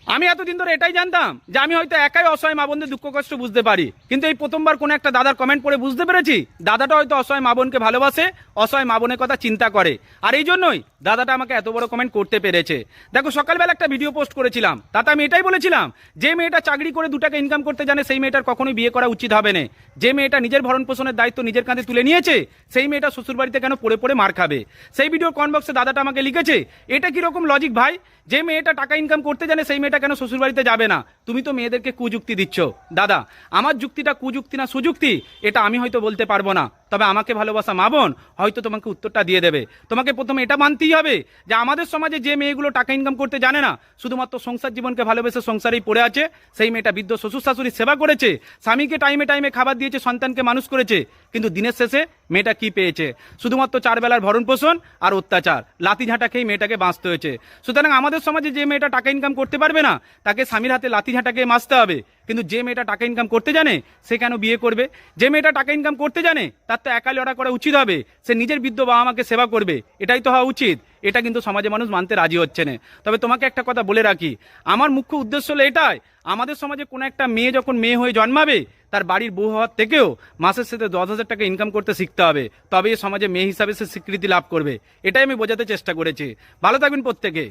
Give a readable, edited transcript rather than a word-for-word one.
আমি এতদিন ধরে এটাই জানতাম যে আমি হয়তো একাই অসহায় মা বোনদের দুঃখ কষ্ট বুঝতে পারি, কিন্তু এই প্রথমবার কোনো একটা দাদার কমেন্ট পড়ে বুঝতে পেরেছি দাদাটা হয়তো অসহায় মা বোনকে ভালোবাসে, অসহায় মা বোনের কথা চিন্তা করে। আর এই জন্যই দাদাটা আমাকে এত বড় কমেন্ট করতে পেরেছে। দেখো, সকালবেলা একটা ভিডিও পোস্ট করেছিলাম, তাতে আমি এটাই বলেছিলাম যে মেয়েটা চাকরি করে 2 টাকা ইনকাম করতে জানে সেই মেয়েটার কখনোই বিয়ে করা উচিত হবে না। যে মেয়েটা নিজের ভরণ পোষণের দায়িত্ব নিজের কাঁধে তুলে নিয়েছে সেই মেয়েটা শ্বশুরবাড়িতে কেন পড়ে পড়ে মার খাবে। সেই ভিডিওর কমেন্ট বক্সে দাদাটা আমাকে লিখেছে, এটা কিরকম লজিক ভাই, যে মেয়েটা টাকা ইনকাম করতে জানে সেই মেয়েটা কেন শ্বশুরবাড়িতে যাবে না? তুমি তো মেয়েদেরকে কুযুক্তি দিচ্ছ। দাদা, আমার যুক্তিটা কুযুক্তি না সুযুক্তি এটা আমি হয়তো বলতে পারবো না, তবে আমাকে ভালোবাসা মা বোন হয়তো তোমাকে উত্তরটা দিয়ে দেবে। তোমাকে প্রথমে এটা মানতেই হবে যে আমাদের সমাজে যে মেয়েগুলো টাকা ইনকাম করতে জানে না, শুধুমাত্র সংসার জীবনকে ভালোবেসে সংসারেই পড়ে আছে, সেই মেয়েটা বৃদ্ধ শ্বশুর শাশুড়ির সেবা করেছে, স্বামীকে টাইমে টাইমে খাবার দিয়েছে, সন্তানকে মানুষ করেছে, কিন্তু দিনের শেষে মেয়েটা কি পেয়েছে? শুধুমাত্র 4 বেলার ভরণ পোষণ আর অত্যাচার, লাথি ঝাঁটা খেয়ে মেয়েটাকে বাঁচতে হয়েছে। সুতরাং আমাদের সমাজে যে মেয়েটা টাকা ইনকাম করতে পারবে না তাকে স্বামীর হাতে লাথি ঝাঁটা খেয়ে বাঁচতে হবে, কিন্তু যে মেয়েটা টাকা ইনকাম করতে জানে সে কেন বিয়ে করবে? যে মেয়েটা টাকা ইনকাম করতে জানে তার তো একা লড়া করা উচিত হবে, সে নিজের বৃদ্ধ বাবা মাকে সেবা করবে, এটাই তো হওয়া উচিত। এটা কিন্তু সমাজে মানুষ মানতে রাজি হচ্ছে না। তবে তোমাকে একটা কথা বলে রাখি, আমার মুখ্য উদ্দেশ্য হলো এটাই, আমাদের সমাজে কোনো একটা মেয়ে যখন মেয়ে হয়ে জন্মাবে তার বাড়ির বউ হওয়ার থেকেও মাসের সাথে 10,000 টাকা ইনকাম করতে শিখতে হবে, তবে এই সমাজে মেয়ে হিসাবে সে স্বীকৃতি লাভ করবে। এটাই আমি বোঝাতে চেষ্টা করেছি। ভালো থাকবেন প্রত্যেকে।